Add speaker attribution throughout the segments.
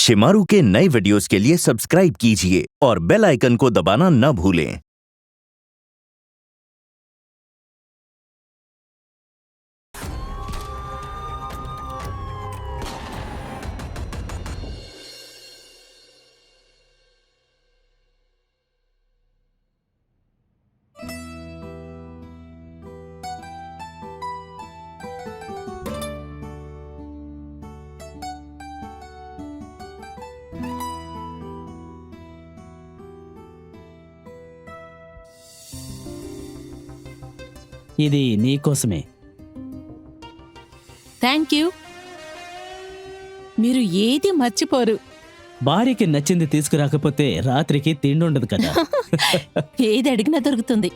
Speaker 1: शिमारू के नए वीडियोस के लिए सब्सक्राइब कीजिए और बेल आइकन को दबाना न भूलें।
Speaker 2: ఇది నీకోసమే.
Speaker 3: Thank you. మీరు ఏది మర్చిపోరు.
Speaker 2: భార్యకి నచ్చింది తీసుకురాకపోతే రాత్రికి తిండుండదు కదా.
Speaker 3: ఏది అడిగినా దొరుకుతుంది.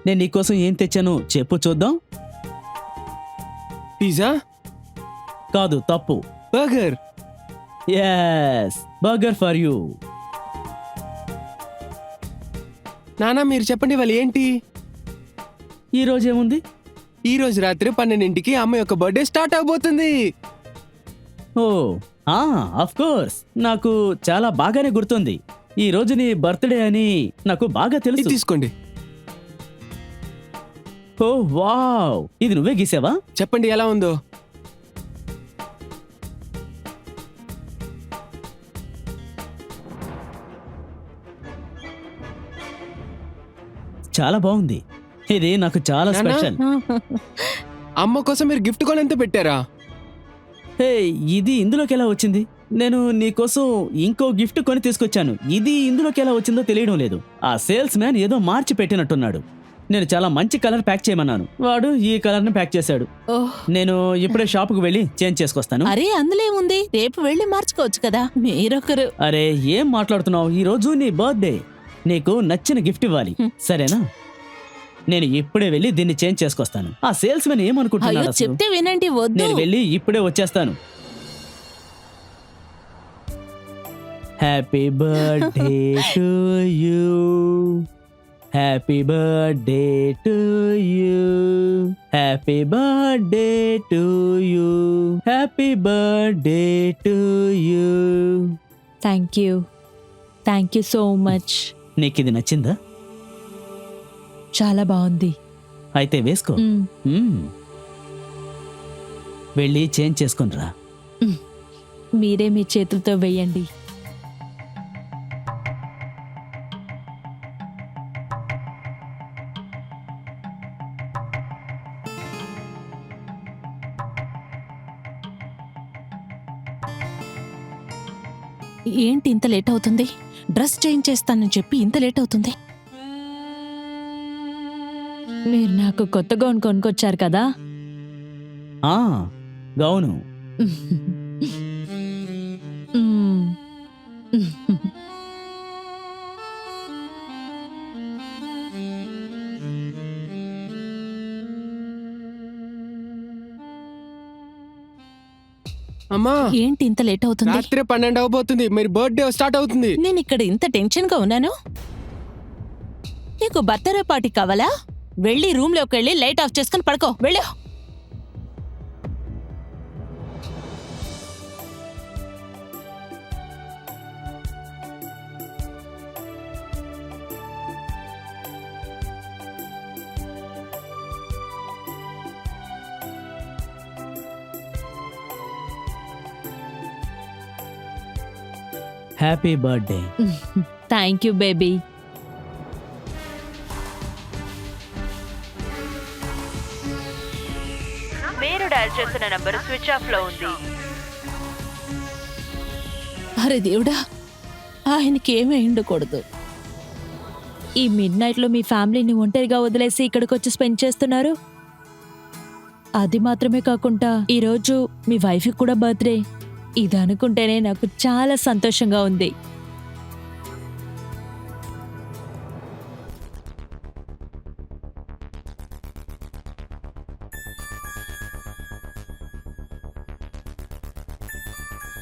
Speaker 2: నేను నీకోసం ఏం తెచ్చాను చెప్పు చూద్దాం.
Speaker 4: పిజ్జా
Speaker 2: కాదు, తప్పు.
Speaker 4: Burger.
Speaker 2: yes burger for you.
Speaker 4: నానా మీరు చెప్పండి వాళ్ళు ఏంటి?
Speaker 2: ఈ రోజు ఏముంది?
Speaker 4: ఈ రోజు రాత్రి 12ంటికి అమ్మ యొక్క బర్త్డే స్టార్ట్ అవబోతుంది.
Speaker 2: ఓ ఆఫ్ కోర్స్, నాకు చాలా బాగానే గుర్తుంది. ఈ రోజు నీ బర్త్డే అని నాకు బాగా
Speaker 4: ఇది
Speaker 2: తెలుసు.
Speaker 4: తీసుకోండి.
Speaker 2: ఓ వావ్, ఇది నువ్వే గీసావా?
Speaker 4: చెప్పండి ఎలా ఉందో.
Speaker 2: చాలా బాగుంది. ఇది నాకు చాలా
Speaker 4: నాన్నా?
Speaker 2: స్పెషల్.
Speaker 4: అమ్మ కోసం మీరు గిఫ్ట్ కొని ఎంత పెట్టారా?
Speaker 2: హే, ఇది ఇందులోకి ఎలా వచ్చింది? నేను నీకోసం ఇంకో గిఫ్ట్ కొని తీసుకొచ్చాను. ఇది ఇందులోకి ఎలా వచ్చిందో తెలియడం లేదు. ఆ సేల్స్ మ్యాన్ ఏదో మార్చి పెట్టినట్టున్నాడు. నేను చాలా మంచి కలర్ ప్యాక్ చేయమన్నాను, వాడు ఈ కలర్ ని ప్యాక్ చేశాడు.
Speaker 3: ఓహ్,
Speaker 2: నేను ఇప్పుడే షాపుకు వెళ్ళి చేంజ్ చేసుకొస్తాను.
Speaker 3: అరే అందులో ఏముంది, రేపు వెళ్ళి మార్చుకోవచ్చు కదా. మీరొకరు.
Speaker 2: అరే ఏం మాట్లాడుతున్నావు? ఈ రోజు నీ బర్త్డే, నీకు నచ్చిన గిఫ్ట్ ఇవ్వాలి, సరేనా? నేను ఇప్పుడే వెళ్ళి దీన్ని చేంజ్ చేసుకొస్తాను. ఆ సేల్స్ మ్యాన్
Speaker 3: అయ్యో
Speaker 2: ఏమనుకుంటున్నాడు అసలు?
Speaker 3: చెప్తే వినండి. వద్దు.
Speaker 2: నేను వెళ్ళి ఇప్పుడే వచ్చేస్తాను. Happy birthday to you, happy birthday to you, happy birthday to you, happy birthday to you.
Speaker 5: Thank you so much.
Speaker 2: నీకు ఇది నచ్చిందా?
Speaker 5: చాలా బాగుంది.
Speaker 2: అయితే వేసుకో. వెళ్ళి చేంజ్ చేసుకునిరా.
Speaker 5: మీరే మీ చేతులతో వేయండి.
Speaker 3: ఏంటి ఇంత లేట్ అవుతుంది? డ్రెస్ చేంజ్ చేస్తానని చెప్పి ఇంత లేట్ అవుతుంది.
Speaker 5: మీరు నాకు కొత్త గౌన్ కొనుక్కొచ్చారు కదా.
Speaker 2: ఆ గౌను.
Speaker 5: మ్మ్.
Speaker 4: అమ్మా
Speaker 3: ఏంటి ఇంత లేట్ అవుతుంది?
Speaker 4: రాత్రి 12 అవబోతుంది. మీరు బర్త్డే స్టార్ట్ అవుతుంది.
Speaker 3: నేను ఇక్కడ ఇంత టెన్షన్ గా ఉన్నాను. నీకు బర్త్డే పార్టీ కావాలా? వెళ్ళి రూమ్ లోకి వెళ్ళి లైట్ ఆఫ్ చేసుకుని పడుకో. వెళ్ళు.
Speaker 2: Happy birthday.
Speaker 5: Thank you baby.
Speaker 6: మీరు డయల్ చేస్తున్న నంబర్ స్విచ్ ఆఫ్ లో ఉంది.
Speaker 3: అరే దేవుడా, ఆయనకి ఏమీ ఉండకూడదు.
Speaker 5: ఈ మిడ్ నైట్ లో మీ ఫ్యామిలీని ఒంటరిగా వదిలేసి ఇక్కడికి వచ్చి స్పెండ్ చేస్తున్నారు. అది మాత్రమే కాకుండా ఈరోజు మీ వైఫ్ కూడా బర్త్డే. ఇది అనుకుంటేనే నాకు చాలా సంతోషంగా ఉంది.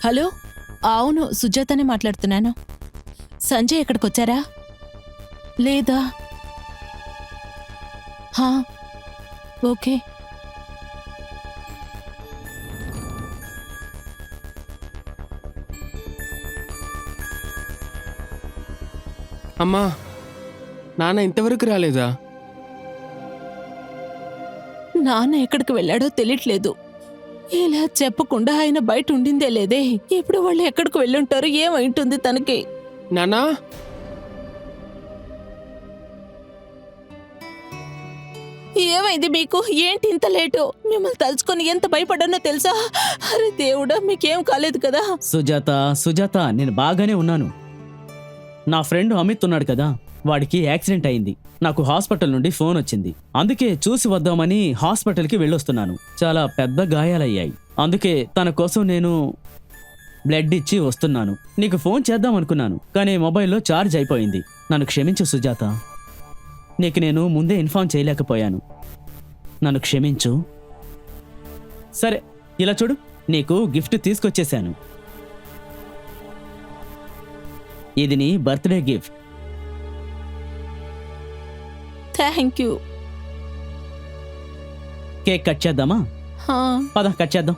Speaker 3: హలో, అవును సుజాతనే మాట్లాడుతున్నాను. సంజయ్ ఎక్కడికి వచ్చారా లేదా? హా, ఓకే.
Speaker 4: అమ్మా, నాన్న ఇంతవరకు రాలేదా?
Speaker 3: నాన్న ఎక్కడికి వెళ్ళాడో తెలియట్లేదు. ఇలా చెప్పకుండా ఆయన బయట ఉండిందే లేదే. ఇప్పుడు వాళ్ళు ఎక్కడికి వెళ్ళుంటారు? ఏమైంటుంది తనకి?
Speaker 4: నానా,
Speaker 3: ఏమైంది మీకు? ఏంటి ఇంత లేటు? మిమ్మల్ని తలుచుకొని ఎంత భయపడ్డానో తెలుసా? అరే దేవుడా, మీకేం కాలేదు కదా?
Speaker 2: సుజాత, నేను బాగానే ఉన్నాను. నా ఫ్రెండ్ అమిత్ ఉన్నాడు కదా, వాడికి యాక్సిడెంట్ అయింది. నాకు హాస్పిటల్ నుండి ఫోన్ వచ్చింది. అందుకే చూసి వద్దామని హాస్పిటల్కి వెళ్ళొస్తున్నాను. చాలా పెద్ద గాయాలయ్యాయి. అందుకే తన కోసం నేను బ్లడ్ ఇచ్చి వస్తున్నాను. నీకు ఫోన్ చేద్దాం అనుకున్నాను, కానీ మొబైల్లో ఛార్జ్ అయిపోయింది. నన్ను క్షమించు సుజాత. నీకు నేను ముందే ఇన్ఫార్మ్ చేయలేకపోయాను. నన్ను క్షమించు. సరే, ఇలా చూడు, నీకు గిఫ్ట్ తీసుకొచ్చేశాను. ఇది నీ birthday gift.
Speaker 3: Thank you.
Speaker 2: Cake cut చేద్దామా? పద, కట్ చేద్దాం.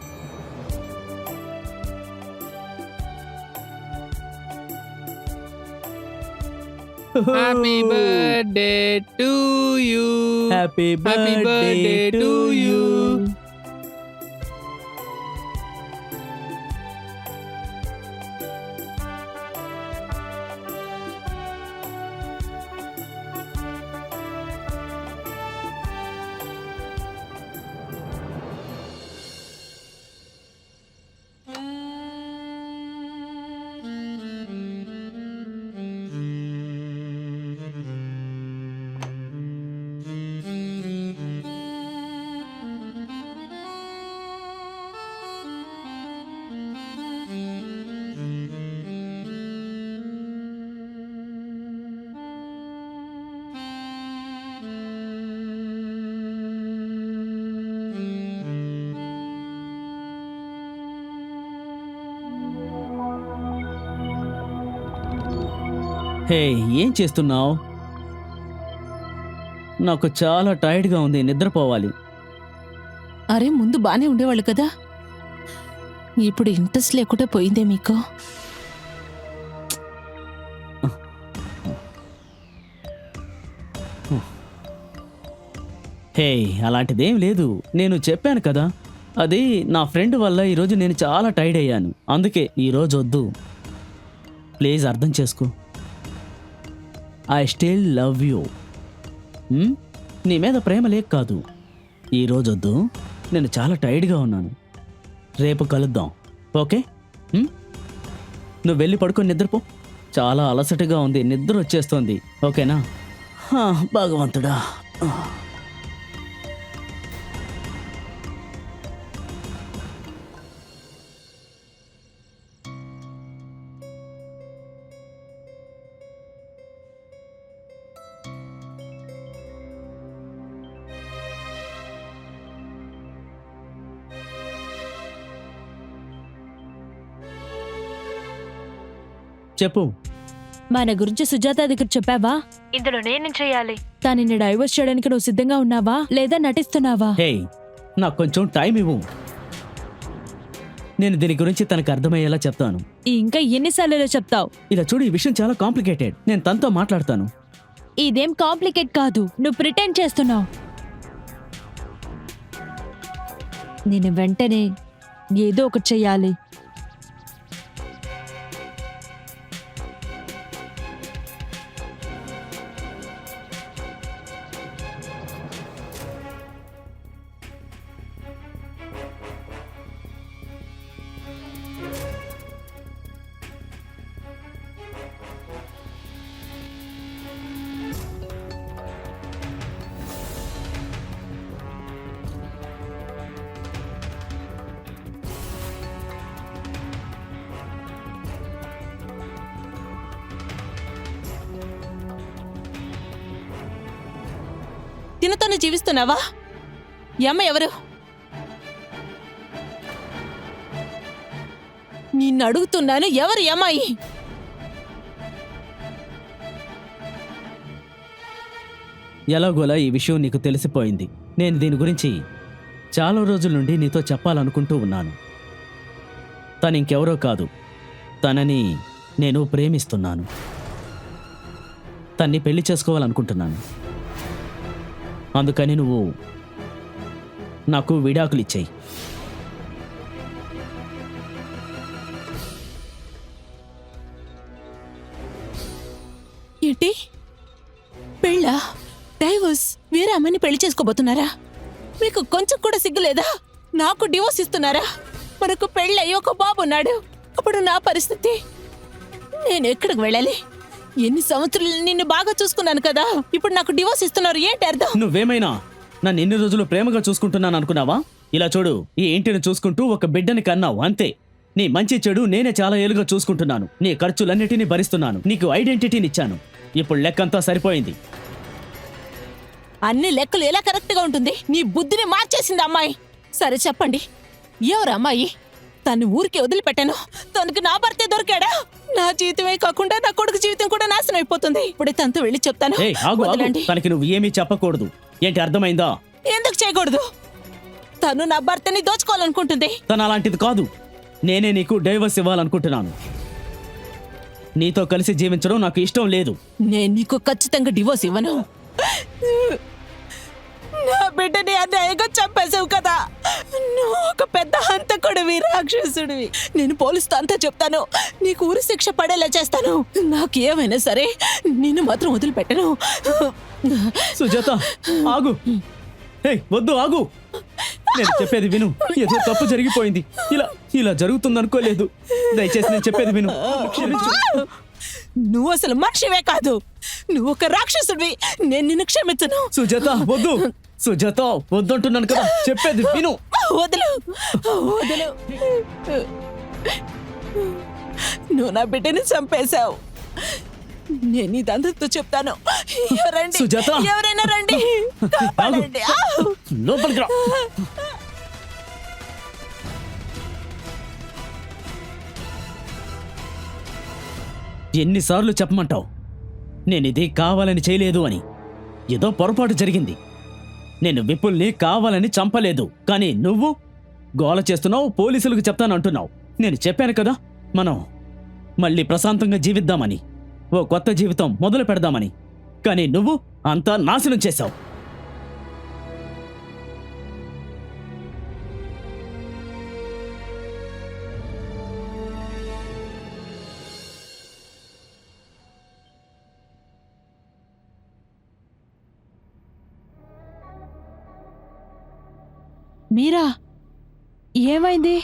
Speaker 4: Happy birthday to you.
Speaker 2: Happy
Speaker 4: birthday to you.
Speaker 2: Hey, ఏం చేస్తున్నావు? నాకు చాలా టైర్డ్గా ఉంది, నిద్రపోవాలి.
Speaker 3: అరే, ముందు బానే ఉండేవాళ్ళు కదా, ఇప్పుడు ఇంట్రెస్ట్ లేకుండా పోయిందే మీకు?
Speaker 2: హే, అలాంటిదేం లేదు. నేను చెప్పాను కదా, అది నా ఫ్రెండ్ వల్ల ఈరోజు నేను చాలా టైర్డ్ అయ్యాను. అందుకే ఈరోజు వద్దు. ప్లీజ్ అర్థం చేసుకో. I still love you. నీ మీద ప్రేమ లేక కాదు. ఈరోజు వద్దు, నేను చాలా టైర్డ్గా ఉన్నాను. రేపు కలుద్దాం, ఓకే? నువ్వు వెళ్ళి పడుకొని నిద్రపో. చాలా అలసటగా ఉంది, నిద్ర వచ్చేస్తోంది, ఓకేనా? భగవంతుడా. చెప్పు.
Speaker 5: మన గురించి సుజాత దగ్గర చెప్పావా?
Speaker 6: ఇందులో నేనేం చెయ్యాలి?
Speaker 5: తనని డైవర్స్ చేయడానికి నువ్వు సిద్ధంగా ఉన్నావా లేదా నటిస్తున్నావా?
Speaker 2: హే, నాకు కొంచెం టైం ఇవ్వు. నేను దీని గురించి తనకు అర్థమయ్యేలా చెప్తాను.
Speaker 5: ఇంకా ఎన్నిసార్లు చెప్తావు?
Speaker 2: ఇలా చూడు, ఈ విషయం చాలా కాంప్లికేటెడ్. నేను తనతో మాట్లాడతాను.
Speaker 5: ఇదేం కాంప్లికేట్ కాదు, నువ్వు ప్రిటెండ్ చేస్తున్నావు. నేను వెంటనే ఏదో ఒకటి చెయ్యాలి.
Speaker 3: తినతోనే జీవిస్తున్నావా? ఈ అమ్మ ఎవరు? నిన్ను అడుగుతున్నాను, ఎవరు ఈ అమ్మాయి?
Speaker 2: ఎలాగోలా ఈ విషయం నీకు తెలిసిపోయింది. నేను దీని గురించి చాలా రోజుల నుండి నీతో చెప్పాలనుకుంటూ ఉన్నాను. తను ఇంకెవరో కాదు, తనని నేను ప్రేమిస్తున్నాను. తన్ని పెళ్లి చేసుకోవాలనుకుంటున్నాను. అందుకని నువ్వు నాకు విడాకులు ఇచ్చేయి.
Speaker 3: ఏంటి పెళ్ళా? డైవోర్స్? వేరే అమ్మాయిని పెళ్లి చేసుకోబోతున్నారా? మీకు కొంచెం కూడా సిగ్గులేదా? నాకు డివోర్స్ ఇస్తున్నారా? మనకు పెళ్ళయి ఒక బాబు ఉన్నాడు. అప్పుడు నా పరిస్థితి? నేను ఎక్కడికి వెళ్ళాలి? ఎన్ని సంవత్సరాలు నిన్ను బాగా చూసుకున్నాను కదా, ఇప్పుడు నాకు డివోర్స్ ఇస్తున్నారు. ఏంటి అర్థం?
Speaker 2: నువ్వేమైనా నన్ను ఎన్ని రోజులు ప్రేమగా చూసుకుంటున్నాను అనుకున్నావా? ఇలా చూడు, ఈ ఇంటిని చూసుకుంటూ ఒక బిడ్డని కన్నావు అంతే. నీ మంచి చెడు నేనే చాలా ఏళ్ళుగా చూసుకుంటున్నాను. నీ ఖర్చులన్నిటినీ భరిస్తున్నాను. నీకు ఐడెంటిటీని ఇచ్చాను. ఇప్పుడు లెక్కంతా సరిపోయింది.
Speaker 3: అన్ని లెక్కలు ఎలా కరెక్ట్ గా ఉంటుంది? నీ బుద్ధిని మార్చేసింది అమ్మాయి. సరే చెప్పండి, ఎవరు అమ్మాయి? తను ఊరికే వదిలిపెట్టాను. తనకు నా భర్తే దొరికాడా? నా జీవితమే కాకుండా నా కొడుకు జీవితం కూడా నాశనం అయిపోతుంది. ఇప్పుడే తనతో వెళ్ళి చెప్తాను.
Speaker 2: ఏయ్, ఆగు, ఆగు.
Speaker 3: వదలండి.
Speaker 2: తనకి నువ్వు ఏమీ చెప్పకూడదు. ఏంటి, అర్థమైందా?
Speaker 3: ఎందుకు చేయకూడదు? తను నా భర్తని దోచుకోవాలనుకుంటుంది.
Speaker 2: తను అలాంటిది కాదు. నేనే నీకు డైవర్స్ ఇవ్వాలనుకుంటున్నాను. నీతో కలిసి జీవించడం నాకు ఇష్టం లేదు.
Speaker 3: నేను నీకు ఖచ్చితంగా డివోర్స్ ఇవ్వను. నా బిడ్డని అన్యాయంగా చంపేసావు కదా. నువ్వు ఒక పెద్ద హంతకుడివి, రాక్షసుడివి. నేను పోలీసుతో అంతా చెప్తాను. నీకు ఊరి శిక్ష పడేలా చేస్తాను. నాకు ఏమైనా సరే నిన్ను మాత్రం వదిలిపెట్టను.
Speaker 2: సుజాత, ఆగు. ఏయ్, వద్దు, ఆగు. నేను చెప్పేది విను. ఏదో తప్పు జరిగిపోయింది. ఇలా ఇలా జరుగుతుందనుకోలేదు. దయచేసి నేను చెప్పేది విను. క్షమించు.
Speaker 3: నువ్వు అసలు మనిషివే కాదు. నువ్వు ఒక రాక్షసుడివి. నేను నిన్ను క్షమించను.
Speaker 2: సుజాత, వద్దు. సుజాత, వద్దంటున్నాను కదా. చెప్పేది విను.
Speaker 3: వదులు, వదులు. నువ్వు నా బిడ్డని చంపేశావు. నేను ఇదంతా చెప్తాను. ఎవరండి?
Speaker 2: సుజాత!
Speaker 3: ఎవరైనా రండి, కాపాడండి. ఆ!
Speaker 2: లోపలికి రా. ఎన్నిసార్లు చెప్పమంటావు? నేనిది కావాలని చేయలేదు అని. ఏదో పొరపాటు జరిగింది. నేను విపుల్ని కావాలని చంపలేదు. కానీ నువ్వు గోల చేస్తున్నావు, పోలీసులకు చెప్తానంటున్నావు. నేను చెప్పాను కదా, మనం మళ్ళీ ప్రశాంతంగా జీవిద్దామని, ఓ కొత్త జీవితం మొదలు పెడదామని. కానీ నువ్వు అంతా నాశనం చేశావు.
Speaker 5: మీరా, ఏమైంది?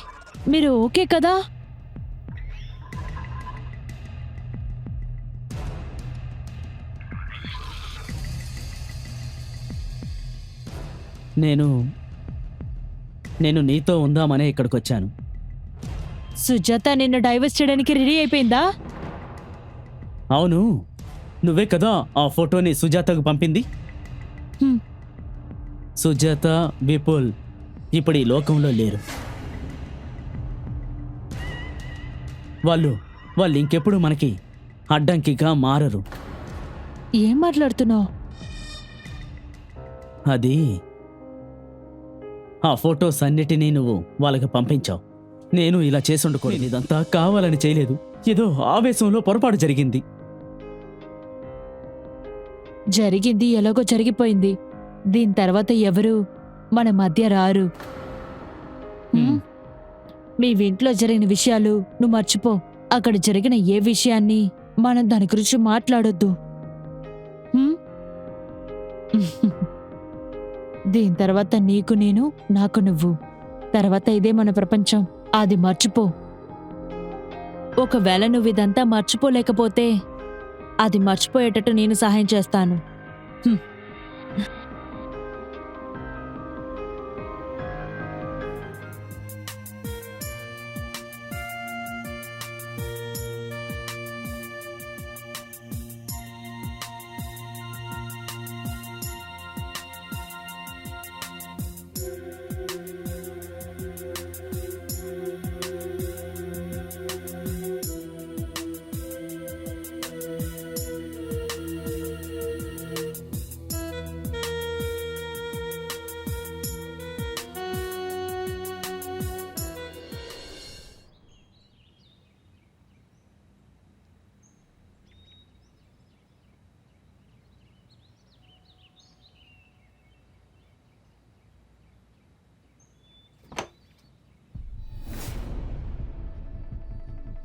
Speaker 5: మీరు ఓకే కదా?
Speaker 2: నేను నీతో ఉందామనే ఇక్కడికి వచ్చాను.
Speaker 5: సుజాత నిన్ను డైవర్స్ చేయడానికి రెడీ అయిపోయిందా?
Speaker 2: అవును, నువ్వే కదా ఆ ఫోటోని సుజాతకు పంపింది.
Speaker 5: హ్మ్.
Speaker 2: సుజాత, విపుల్ ఇప్పుడు ఈ లోకంలో లేరు. వాళ్ళు ఇంకెప్పుడు మనకి అడ్డంకిగా మారరు.
Speaker 5: ఏం మాట్లాడుతున్నావు?
Speaker 2: అది ఆ ఫొటోస్ అన్నిటినీ నువ్వు వాళ్ళకి పంపించావు. నేను ఇలా చేసుండకూడదు. ఇదంతా కావాలని చేయలేదు. ఏదో ఆవేశంలో పొరపాటు జరిగింది.
Speaker 5: జరిగింది ఎలాగో జరిగిపోయింది. దీని తర్వాత ఎవరు మన మధ్య రారు. హ్మ్? మీ ఇంట్లో జరిగిన విషయాలు నువ్వు మర్చిపో. అక్కడ జరిగిన ఏ విషయాన్ని మనం దాని గురించి మాట్లాడొద్దు. హ్మ్? దీని తర్వాత నీకు నేను, నాకు నువ్వు. తర్వాత ఇదే మన ప్రపంచం. అది మర్చిపో. ఒకవేళ నువ్వు ఇదంతా మర్చిపోలేకపోతే అది మర్చిపోయేటట్టు నేను సహాయం చేస్తాను. హ్మ్.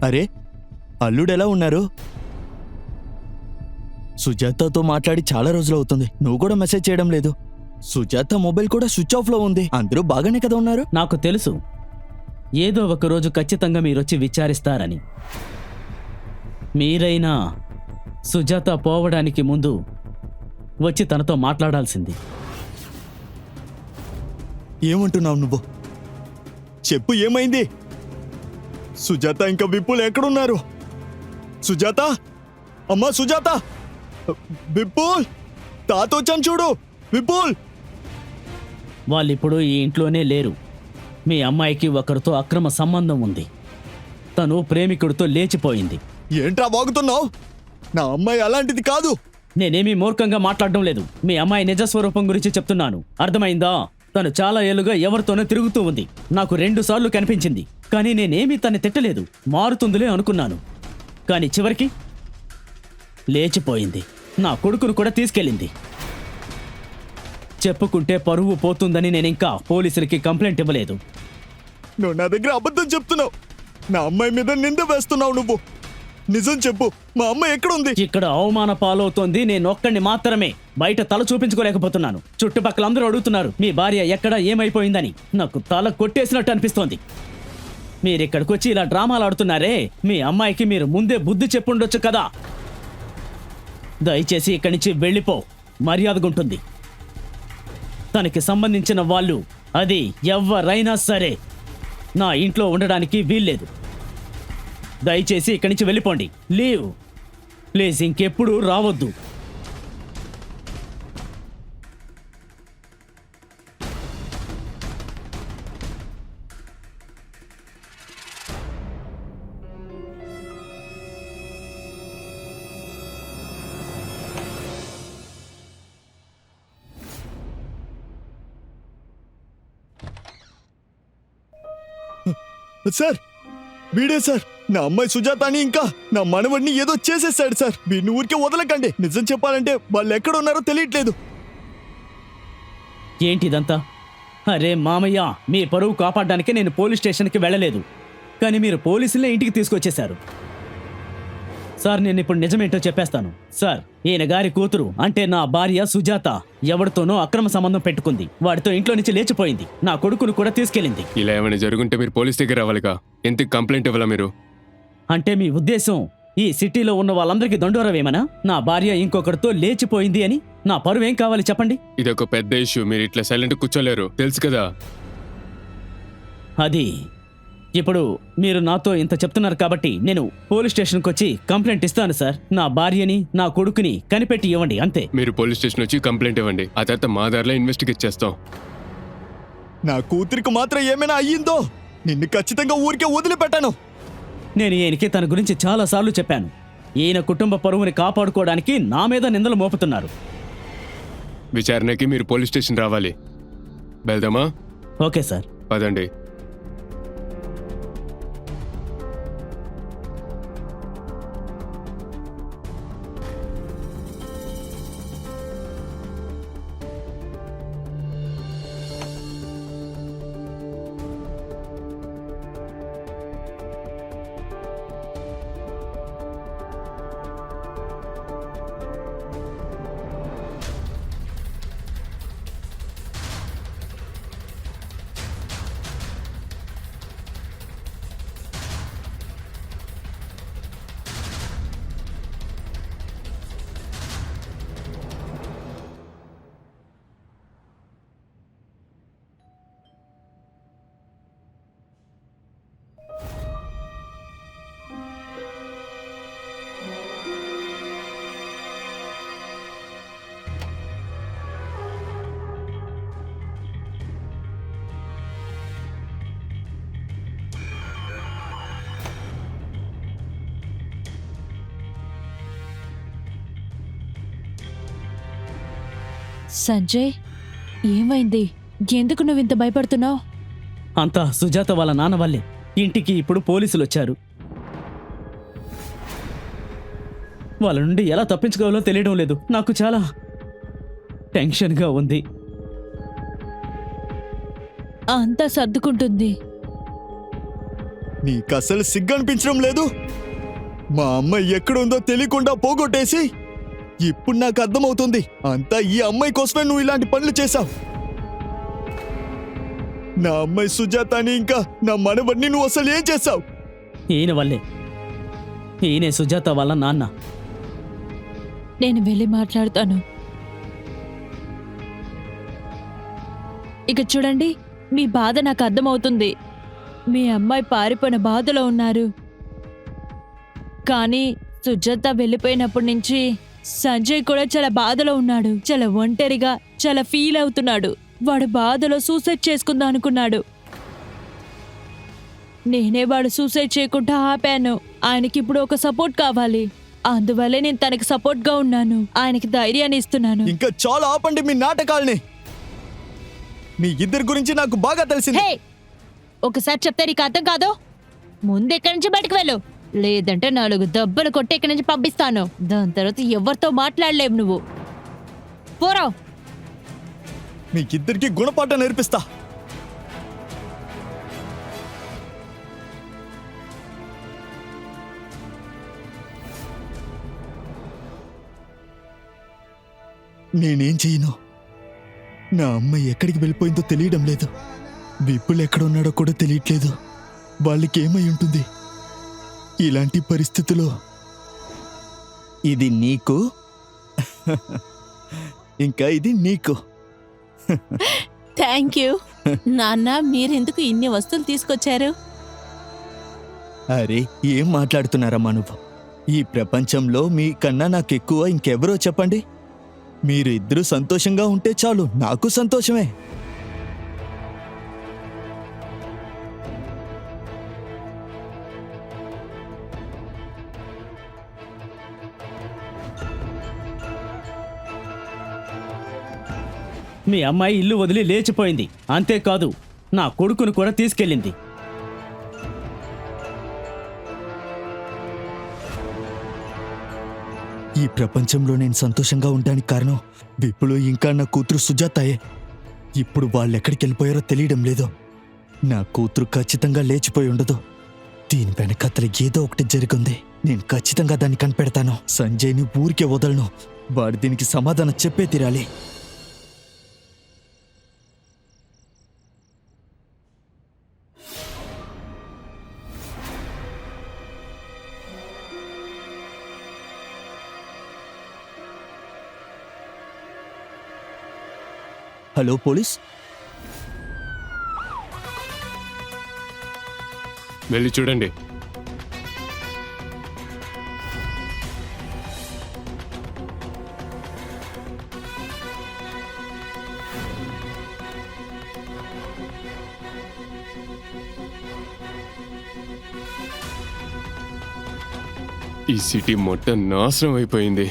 Speaker 7: అరే అల్లుడెలా ఉన్నారు? సుజాతతో మాట్లాడి చాలా రోజులు అవుతుంది. నువ్వు కూడా మెసేజ్ చేయడం లేదు. సుజాత మొబైల్ కూడా స్విచ్ ఆఫ్లో ఉంది. అందరూ బాగానే కదా ఉన్నారు?
Speaker 2: నాకు తెలుసు ఏదో ఒక రోజు ఖచ్చితంగా మీరొచ్చి విచారిస్తారని. మీరైనా సుజాత పోవడానికి ముందు వచ్చి తనతో మాట్లాడాల్సింది.
Speaker 7: ఏమంటున్నావు నువ్వు? చెప్పు, ఏమైంది? సుజాత ఇంకా విపుల్ ఎక్కడున్నారు? సుజాత, అమ్మా సుజాత! విపుల్, తాత వచ్చాను చూడు. విపుల్!
Speaker 2: వాళ్ళిప్పుడు ఈ ఇంట్లోనే లేరు. మీ అమ్మాయికి ఒకరితో అక్రమ సంబంధం ఉంది. తను ప్రేమికుడితో లేచిపోయింది.
Speaker 7: ఏంట్రా వాగుతున్నావు? నా అమ్మాయి అలాంటిది కాదు.
Speaker 2: నేనేమీ మూర్ఖంగా మాట్లాడడం లేదు. మీ అమ్మాయి నిజస్వరూపం గురించి చెప్తున్నాను. అర్థమైందా? తను చాలా ఏళ్లుగా ఎవరితోనో తిరుగుతూ ఉంది. నాకు 2 సార్లు కనిపించింది. కానీ నేనేమీ తన్ని తిట్టలేదు. మారుతుందిలే అనుకున్నాను. కానీ చివరికి లేచిపోయింది. నా కొడుకును కూడా తీసుకెళ్ళింది. చెప్పుకుంటే పరువు పోతుందని నేనింకా పోలీసులకి కంప్లైంట్ ఇవ్వలేదు.
Speaker 7: నువ్వు నా దగ్గర అబద్ధం చెప్తున్నావు. నా అమ్మాయి మీద నింద వేస్తున్నావు నువ్వు. నిజం చెప్పు, మా అమ్మాయి ఎక్కడుంది?
Speaker 2: ఇక్కడ అవమాన పాలవుతోంది నేనొక్కడిని మాత్రమే. బయట తల చూపించుకోలేకపోతున్నాను. చుట్టుపక్కల అందరూ అడుగుతున్నారు మీ భార్య ఎక్కడ, ఏమైపోయిందని. నాకు తల కొట్టేసినట్టు అనిపిస్తోంది. మీరిక్కడికి వచ్చి ఇలా డ్రామాలు ఆడుతున్నారే, మీ అమ్మాయికి మీరు ముందే బుద్ధి చెప్పుండొచ్చు కదా. దయచేసి ఇక్కడి నుంచి వెళ్ళిపో, మర్యాదగుంటుంది. తనకి సంబంధించిన వాళ్ళు, అది ఎవరైనా సరే, నా ఇంట్లో ఉండడానికి వీల్లేదు. దయచేసి ఇక్కడి నుంచి వెళ్ళిపోండి. లీవ్ ప్లీజ్, ఇంకెప్పుడు రావద్దు.
Speaker 7: సార్, వీడే సార్. నా అమ్మాయి సుజాతని ఇంకా నా మనవడిని ఏదో చేసేసాడు సార్. వీడిని ఊరికే వదలకండి. నిజం చెప్పాలంటే వాళ్ళు ఎక్కడ ఉన్నారో తెలియట్లేదు.
Speaker 2: ఏంటిదంతా? అరే మామయ్య, మీ పరువు కాపాడడానికే నేను పోలీస్ స్టేషన్కి వెళ్ళలేదు. కానీ మీరు పోలీసులే ఇంటికి తీసుకొచ్చేశారు. సార్, నేను ఇప్పుడు నిజమేంటో చెప్పేస్తాను. సార్, ఈయన గారి కూతురు అంటే నా భార్య సుజాత ఎవరితోనో అక్రమ సంబంధం పెట్టుకుంది. వాడితో ఇంట్లో నుంచి లేచిపోయింది. నా కొడుకును కూడా తీసుకెళ్ళింది.
Speaker 4: ఇలా ఏమైనా జరుగుంటే మీరు పోలీస్ దగ్గర రావాలిగా. ఎందుకు కంప్లైంట్ ఇవ్వాలా మీరు?
Speaker 2: అంటే మీ ఉద్దేశం ఈ సిటీలో ఉన్న వాళ్ళందరికీ దండోరవేమనా? నా భార్య ఇంకొకరితో లేచిపోయింది అని? నా పరువు ఏం కావాలి చెప్పండి?
Speaker 4: ఇది ఒక పెద్ద ఇష్యూ. మీరు ఇట్లా సైలెంట్ కూర్చోలేరు, తెలుసు కదా.
Speaker 2: అది ఇప్పుడు మీరు నాతో ఇంత చెప్తున్నారు కాబట్టి నేను పోలీస్ స్టేషన్కి వచ్చి కంప్లైంట్ ఇస్తాను సార్. నా భార్యని, నా కొడుకుని కనిపెట్టి ఇవ్వండి, అంతే.
Speaker 4: మీరు పోలీస్ స్టేషన్ వచ్చి కంప్లైంట్ ఇవ్వండి. ఆ తర్వాత మా దారిలో ఇన్వెస్టిగేట్ చేస్తాం.
Speaker 7: నా కూతురికి మాత్రం ఏమైనా అయ్యిందో నిన్ను ఖచ్చితంగా ఊరికే వదిలిపెట్టాను.
Speaker 2: నేను ఈయనకి తన గురించి చాలాసార్లు చెప్పాను. ఈయన కుటుంబ పరువుని కాపాడుకోవడానికి నా మీద నిందలు మోపుతున్నారు.
Speaker 4: విచారణకి మీరు పోలీస్ స్టేషన్ రావాలి. వెళ్దామా?
Speaker 2: Okay sir.
Speaker 4: పదండి.
Speaker 5: సంజయ్, ఏమైంది? ఎందుకు నువ్వు ఇంత భయపడుతున్నావు?
Speaker 2: అంతా సుజాత వాళ్ళ నాన్న వల్లే. ఇంటికి ఇప్పుడు పోలీసులు వచ్చారు. వాళ్ళ నుండి ఎలా తప్పించుకోవాలో తెలియడం లేదు. నాకు చాలా టెన్షన్గా ఉంది.
Speaker 5: అంతా సర్దుకుంటుంది.
Speaker 7: నీకు అసలు సిగ్గు అనిపించడం లేదు? మా అమ్మాయి ఎక్కడుందో తెలియకుండా పోగొట్టేసి ఇప్పుడు నాకు అర్థమవుతుంది, అంతా ఈ అమ్మాయి కోసమే నువ్వు ఇలాంటి పనులు చేశావు. నా అమ్మాయి సుజాతని ఇంకా నా మనవడిని నువ్వు అసలు ఏం చేశావు?
Speaker 2: ఈయన వల్లే. ఈయనే సుజాత వాళ్ళ నాన్న.
Speaker 5: నేను వెళ్ళి మాట్లాడతాను. ఇక చూడండి, మీ బాధ నాకు అర్థమవుతుంది. మీ అమ్మాయి పారిపోయిన బాధలో ఉన్నారు. కానీ సుజాత వెళ్ళిపోయినప్పటి నుంచి సంజయ్ కూడా చాలా బాధలో ఉన్నాడు. చాలా ఒంటరిగా, చాలా ఫీల్ అవుతున్నాడు. వాడు బాధలో సూసైడ్ చేసుకుందాం అనుకున్నాడు. నేనే వాడు సూసైడ్ చేయకుండా ఆపాను. ఆయనకి ఇప్పుడు ఒక సపోర్ట్ కావాలి. అందువల్లే నేను తనకి సపోర్ట్గా ఉన్నాను. ఆయనకి ధైర్యాన్ని ఇస్తున్నాను.
Speaker 7: ఇంకా చాలా ఆపండి మీ నాటకాల్ని. మీ ఇద్దరి గురించి నాకు బాగా తెలిసింది.
Speaker 5: హే, ఒకసారి చెప్తే నీకు అర్థం కాదు. ముందు ఇక్కడి నుంచి బయటకు వెళ్ళు, లేదంటే 4 దెబ్బలు కొట్టి ఇక్కడి నుంచి పంపిస్తాను. దాని తర్వాత ఎవరితో మాట్లాడలేవు నువ్వు. పోరా.
Speaker 7: మీకిద్దరికి గుణపాఠం నేర్పిస్తా. నేనేం చేయను? నా అమ్మాయి ఎక్కడికి వెళ్ళిపోయిందో తెలియడం లేదు. విప్పులు ఎక్కడున్నాడో కూడా తెలియట్లేదు. వాళ్ళకి ఏమై ఉంటుంది ఇలాంటి పరిస్థితుల్లో? ఇది నీకు, ఇంకా ఇది నీకు.
Speaker 3: Thank you. నాన్న, మీరెందుకు ఇన్ని వస్తువులు తీసుకొచ్చారు?
Speaker 7: అరే, ఏం మాట్లాడుతున్నారమ్మా నువ్వు? ఈ ప్రపంచంలో మీకన్నా నాకెక్కువ ఇంకెవరో చెప్పండి. మీరు ఇద్దరు సంతోషంగా ఉంటే చాలు, నాకు సంతోషమే.
Speaker 2: మీ అమ్మాయి ఇల్లు వదిలి లేచిపోయింది. అంతేకాదు, నా కొడుకును కూడా తీసుకెళ్ళింది.
Speaker 7: ఈ ప్రపంచంలో నేను సంతోషంగా ఉండడానికి కారణం విప్పులు ఇంకా నా కూతురు సుజాతాయే. ఇప్పుడు వాళ్ళెక్కడికి వెళ్ళిపోయారో తెలియడం లేదు. నా కూతురు ఖచ్చితంగా లేచిపోయి ఉండదు. దీని వెనకతల ఏదో ఒకటి జరిగింది. నేను ఖచ్చితంగా దాన్ని కనిపెడతాను. సంజయ్ని ఊరికే వదలను. వాడు దీనికి సమాధానం చెప్పే తీరాలి. Hello police.
Speaker 8: వెళ్ళి చూడండి. ఈ సిటీ మొత్తం నాశనం అయిపోయింది.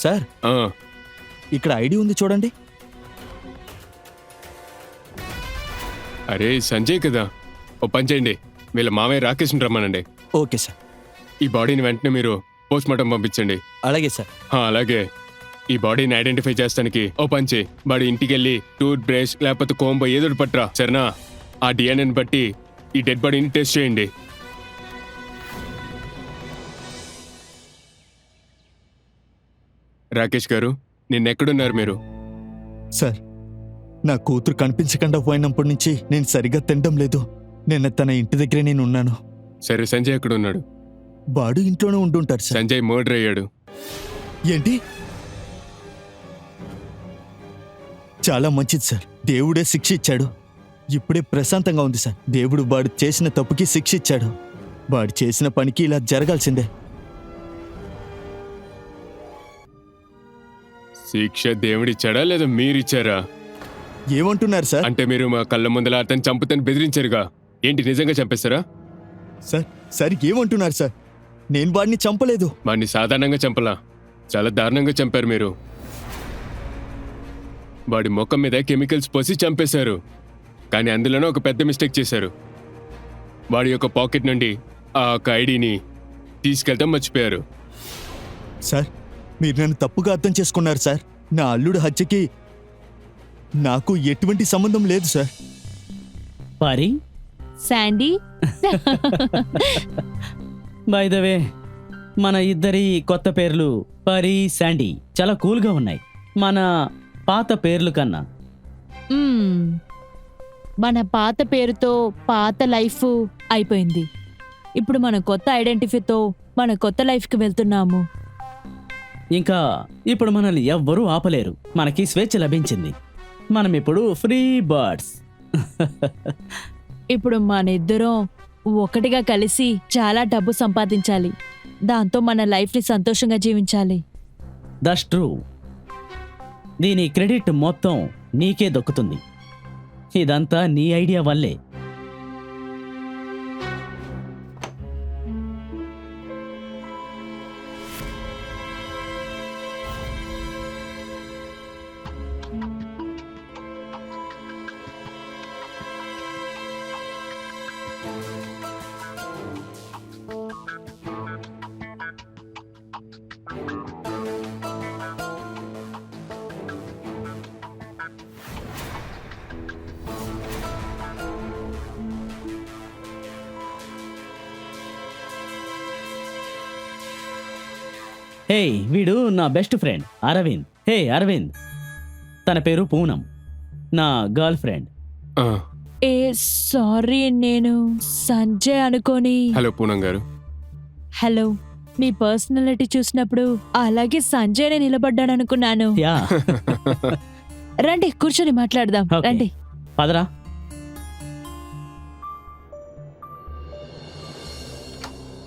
Speaker 7: సార్,
Speaker 8: ఆ,
Speaker 7: ఇక్కడ ఐడి ఉంది చూడండి.
Speaker 8: అరే సంజయ్ కదా. ఓ పని చేయండి, వీళ్ళ మామయ్య రాకేష్ని రమ్మనండి.
Speaker 7: Okay sir.
Speaker 8: ఈ బాడీని వెంటనే మీరు పోస్ట్ మార్టం పంపించండి.
Speaker 7: అలాగే సార్.
Speaker 8: అలాగే ఈ బాడీని ఐడెంటిఫై చేస్తానికి ఓ పని చేయి. వాడి ఇంటికి వెళ్ళి టూత్ బ్రష్ లేకపోతే కోంబో ఏదో ఒకటి పట్రా, సరేనా? ఆ డిఎన్ఏని బట్టి ఈ డెడ్ బాడీని టెస్ట్ చేయండి. రాకేష్ గారు, నిన్నెక్కడున్నారు మీరు?
Speaker 7: సార్, నా కూతురు కనిపించకుండా పోయినప్పటి నుంచి నేను సరిగ్గా తినడం లేదు. నిన్న తన ఇంటి దగ్గరే నేను ఉన్నాను.
Speaker 8: సరే, సంజయ్ ఎక్కడున్నాడు?
Speaker 7: వాడు ఇంట్లోనే ఉంటుంటాడు సార్.
Speaker 8: సంజయ్ మర్డర్ అయ్యాడు.
Speaker 7: ఏంటి? చాలా మంచిది సార్. దేవుడే శిక్ష ఇచ్చాడు. ఇప్పుడే ప్రశాంతంగా ఉంది సార్. దేవుడు వాడు చేసిన తప్పుకి శిక్ష ఇచ్చాడు. వాడు చేసిన పనికి ఇలా జరగాల్సిందే.
Speaker 8: శిక్ష దేవుడిచ్చాడా లేదా మీరిచ్చారా?
Speaker 7: ఏమంటున్నారు సార్?
Speaker 8: అంటే మీరు మా కళ్ళ ముందల అతను చంపుతని బెదిరించారుగా. ఏంటి, నిజంగా చంపేస్తారా?
Speaker 7: సార్ ఏమంటున్నారు సార్? నేను వాడిని చంపలేదు.
Speaker 8: వాడిని సాధారణంగా చంపలా, చాలా దారుణంగా చంపారు మీరు. వాడి ముఖం మీద కెమికల్స్ పోసి చంపేశారు. కానీ అందులోనే ఒక పెద్ద మిస్టేక్ చేశారు. వాడి యొక్క పాకెట్ నుండి ఆ ఒక ఐడిని తీసుకెళ్తాం మర్చిపోయారు.
Speaker 7: సార్, మీరు నన్ను తప్పుగా అర్థం చేసుకున్నారు సార్. నా అల్లుడు హత్యకి నాకు ఎటువంటి సంబంధం లేదు సార్.
Speaker 2: పరి
Speaker 5: శాండీ.
Speaker 2: బై ద వే, మన ఇద్దరి కొత్త పేర్లు పరి, శాండీ చాలా కూల్గా ఉన్నాయి మన పాత పేర్లు కన్నా.
Speaker 5: మ్మ్. మన పాత పేరుతో పాత లైఫ్ అయిపోయింది. ఇప్పుడు మన కొత్త ఐడెంటిటీతో మన కొత్త లైఫ్కి వెళ్తున్నాము.
Speaker 2: ఇంకా ఇప్పుడు మనల్ని ఎవ్వరూ ఆపలేరు. మనకి స్వేచ్ఛ లభించింది. మనం ఇప్పుడు ఫ్రీ బర్డ్స్.
Speaker 5: ఇప్పుడు మన ఇద్దరం ఒకటిగా కలిసి చాలా డబ్బు సంపాదించాలి. దాంతో మన లైఫ్ని సంతోషంగా జీవించాలి.
Speaker 2: That's true. దీని క్రెడిట్ మొత్తం నీకే దక్కుతుంది. ఇదంతా నీ ఐడియా వల్లే. హే, వీడు నా బెస్ట్ ఫ్రెండ్ అరవింద్. హే అరవింద్, తన పేరు పూనం, నా గర్ల్ ఫ్రెండ్.
Speaker 8: ఆ,
Speaker 5: ఏ సారీ, నేను సంజయ్ అనుకోని.
Speaker 8: హలో పూనం గారు.
Speaker 5: హలో. మీ పర్సనాలిటీ చూసినప్పుడు అలాగే సంజయ్నే నిలబడ్డాను అనుకున్నాను.
Speaker 2: యా.
Speaker 5: రండి కూర్చొని మాట్లాడదాం.
Speaker 2: Okay.
Speaker 5: రండి.
Speaker 2: పదరా.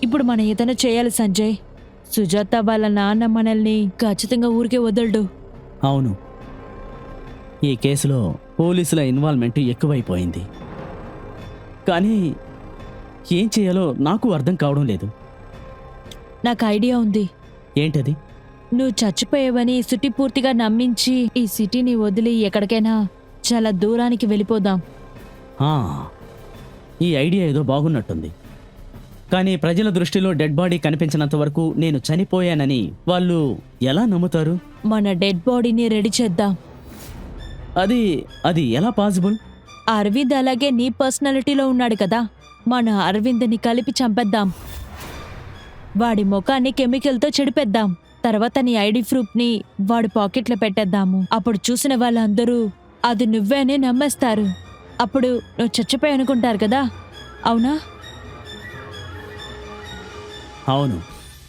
Speaker 5: ఇప్పుడు మనం ఏదైనా చేయాలి సంజయ్. సుజాత వాళ్ళ నాన్న మనల్ని ఖచ్చితంగా ఊరికే వదలడు.
Speaker 2: అవును, ఈ కేసులో పోలీసుల ఇన్వాల్వ్మెంట్ ఎక్కువైపోయింది. కానీ ఏం చేయాలో నాకు అర్థం కావడం లేదు.
Speaker 5: నాకు ఐడియా ఉంది.
Speaker 2: ఏంటది?
Speaker 5: నువ్వు చచ్చిపోయావని ఈ సిటీ పూర్తిగా నమ్మించి ఈ సిటీని వదిలి ఎక్కడికైనా చాలా దూరానికి వెళ్ళిపోదాం.
Speaker 2: ఆ, ఈ ఐడియా ఏదో బాగున్నట్టుంది. కానీ ప్రజల దృష్టిలో డెడ్ బాడీ కనిపించినంత వరకు నేను చనిపోయానని వాళ్ళు ఎలా నమ్ముతారు?
Speaker 5: మన డెడ్ బాడీని రెడీ చేద్దాం.
Speaker 2: అది ఎలా పాసిబుల్?
Speaker 5: అరవింద్ అలాగే నీ పర్సనాలిటీలో ఉన్నాడు కదా, మన అరవింద్ని కలిపి చంపేద్దాం. వాడి ముఖాన్ని కెమికల్తో చెడిపేద్దాం. తర్వాత నీ ఐడి ప్రూఫ్ని వాడి పాకెట్లో పెట్టేద్దాము. అప్పుడు చూసిన వాళ్ళందరూ అది నువ్వే అని నమ్మేస్తారు. అప్పుడు నువ్వు చచ్చిపోయి అనుకుంటారు కదా, అవునా?
Speaker 2: అవును,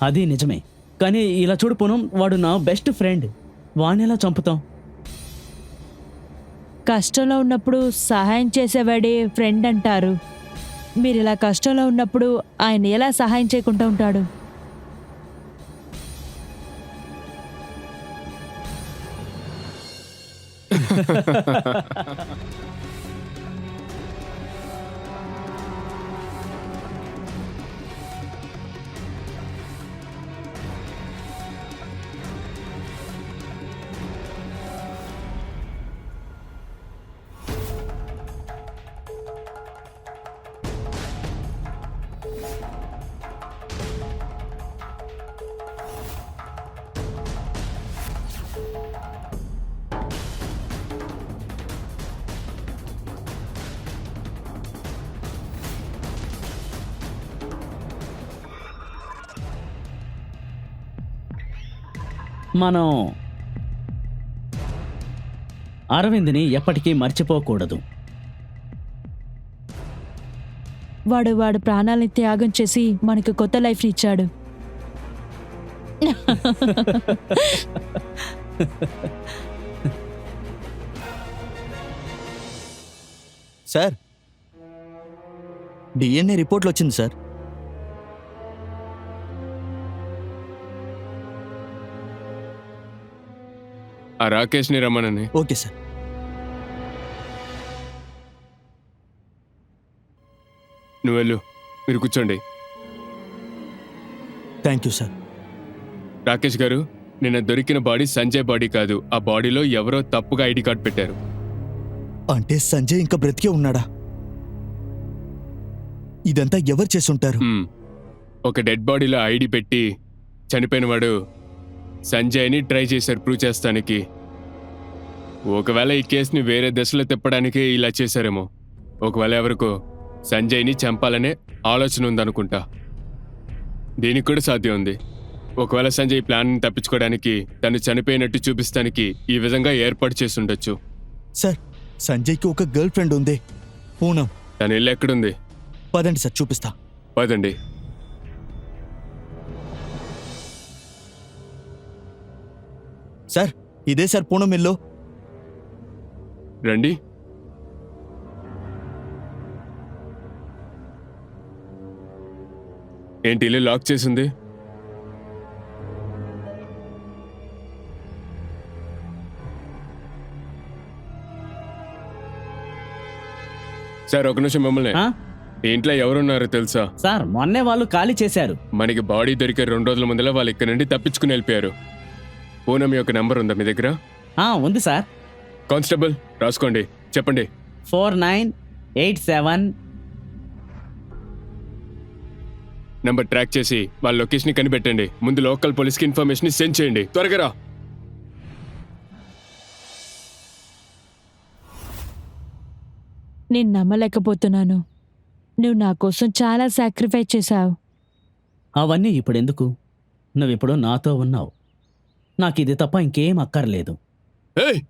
Speaker 2: అది నిజమే. కానీ ఇలా చూడు పూనం, వాడు నా బెస్ట్ ఫ్రెండ్. వాణ్ణెలా చంపుతాం?
Speaker 5: కష్టంలో ఉన్నప్పుడు సహాయం చేసేవాడే ఫ్రెండ్ అంటారు. మీరు ఇలా కష్టంలో ఉన్నప్పుడు ఆయన ఎలా సహాయం చేయకుండా ఉంటాడు?
Speaker 2: మనం అరవింద్ని ఎప్పటికీ మర్చిపోకూడదు.
Speaker 5: వాడు ప్రాణాలని త్యాగం చేసి మనకు కొత్త లైఫ్ని ఇచ్చాడు.
Speaker 7: సార్, డిఎన్ఏ రిపోర్ట్లు వచ్చింది సార్.
Speaker 8: ఆ రాకేష్ని రమ్మనని.
Speaker 7: Okay sir.
Speaker 8: నువ్వు వెళ్ళు, మీరు కూర్చోండి.
Speaker 7: Thank you sir.
Speaker 8: రాకేష్ గారు, నిన్న దొరికిన బాడీ సంజయ్ బాడీ కాదు. ఆ బాడీలో ఎవరో తప్పుగా ఐడి కార్డ్ పెట్టారు.
Speaker 7: అంటే సంజయ్ ఇంకా బ్రతికే ఉన్నాడా? ఇదంతా ఎవరు చేసుంటారు?
Speaker 8: ఒక డెడ్ బాడీలో ఐడి పెట్టి చనిపోయిన వాడు సంజయ్ని ట్రై చేశారు ప్రూవ్ చేస్తానికి. ఒకవేళ ఈ కేసుని వేరే దశలో తిప్పడానికి ఇలా చేశారేమో. ఒకవేళ ఎవరికో సంజయ్ని చంపాలనే ఆలోచన ఉందనుకుంటా. దీనికి కూడా సాధ్యం ఉంది. ఒకవేళ సంజయ్ ప్లాన్ని తప్పించుకోవడానికి తను చనిపోయినట్టు చూపిస్తానికి ఈ విధంగా ఏర్పాటు చేసి ఉండొచ్చు.
Speaker 7: సార్, సంజయ్కి ఒక గర్ల్ ఫ్రెండ్ ఉంది, పూనం.
Speaker 8: తన ఇల్లు ఎక్కడుంది?
Speaker 7: పదండి సార్, చూపిస్తా.
Speaker 8: పదండి.
Speaker 7: సార్, ఇదే సార్ పూనం ఇల్లు.
Speaker 8: రండి. ఏంటి ఇల్లు లాక్ చేసింది? సార్ ఒక నిమిషం, మిమ్మల్ని
Speaker 2: ఆ?
Speaker 8: ఈ ఇంట్లో ఎవరున్నారో తెలుసా?
Speaker 2: సార్ మొన్నే వాళ్ళు ఖాళీ చేశారు.
Speaker 8: మనకి బాడీ దొరికే 2 రోజుల ముందర వాళ్ళు ఇక్కడ నుండి తప్పించుకుని వెళ్ళిపోయారు. పూనం యొక్క నెంబర్ ఉందా మీ దగ్గర?
Speaker 2: ఉంది సార్.
Speaker 8: కానిస్టేబుల్ రాసుకోండి, చెప్పండి.
Speaker 2: 4987.
Speaker 8: నెంబర్ ట్రాక్ చేసి వాళ్ళ లొకేషన్ కనిపెట్టండి. ముందు లోకల్ పోలీస్కి ఇన్ఫర్మేషన్ సెండ్ చేయండి. త్వరగా రా.
Speaker 5: నేను నమ్మలేకపోతున్నాను. నువ్వు నా కోసం చాలా సాక్రిఫైస్ చేశావు.
Speaker 2: అవన్నీ ఇప్పుడెందుకు? నువ్విప్పుడు నాతో ఉన్నావు. నాకు ఇది తప్ప ఇంకేం అక్కర్లేదు.
Speaker 8: ఏయ్!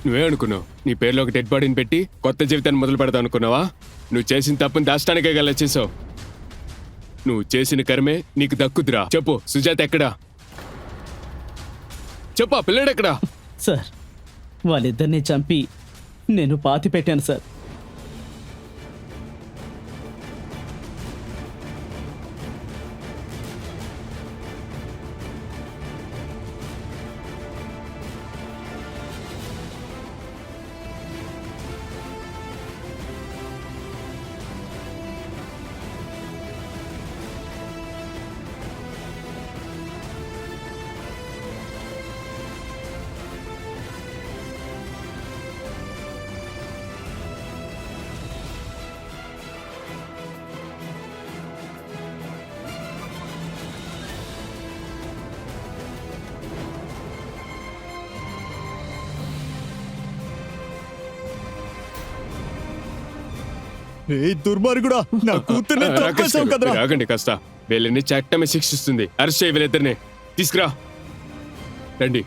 Speaker 8: నువ్వే అనుకున్నావు నీ పేరులో ఒక డెడ్ బాడీని పెట్టి కొత్త జీవితాన్ని మొదలు పెడతా అనుకున్నావా? నువ్వు చేసిన తప్పుని దాచడానికే గల చేసావు. నువ్వు చేసిన కర్మే నీకు దక్కుద్రా. చెప్పు, సుజాత ఎక్కడా? చెప్పు, ఆ పిల్లడెక్కడా?
Speaker 2: సార్, వాళ్ళిద్దరిని చంపి నేను పాతి పెట్టాను సార్.
Speaker 7: ఏ దుర్మార్గుడా, నా కూతుర్ని
Speaker 8: రాకేష్
Speaker 7: తప్పేశావు
Speaker 8: గారు,
Speaker 7: కదరా.
Speaker 8: మీరు ఆగండి కాస్త. వీళ్ళని చట్టమే శిక్షిస్తుంది. అరెస్ట్ చేయి వీళ్ళిద్దరిని. తీసుకురా. రండి.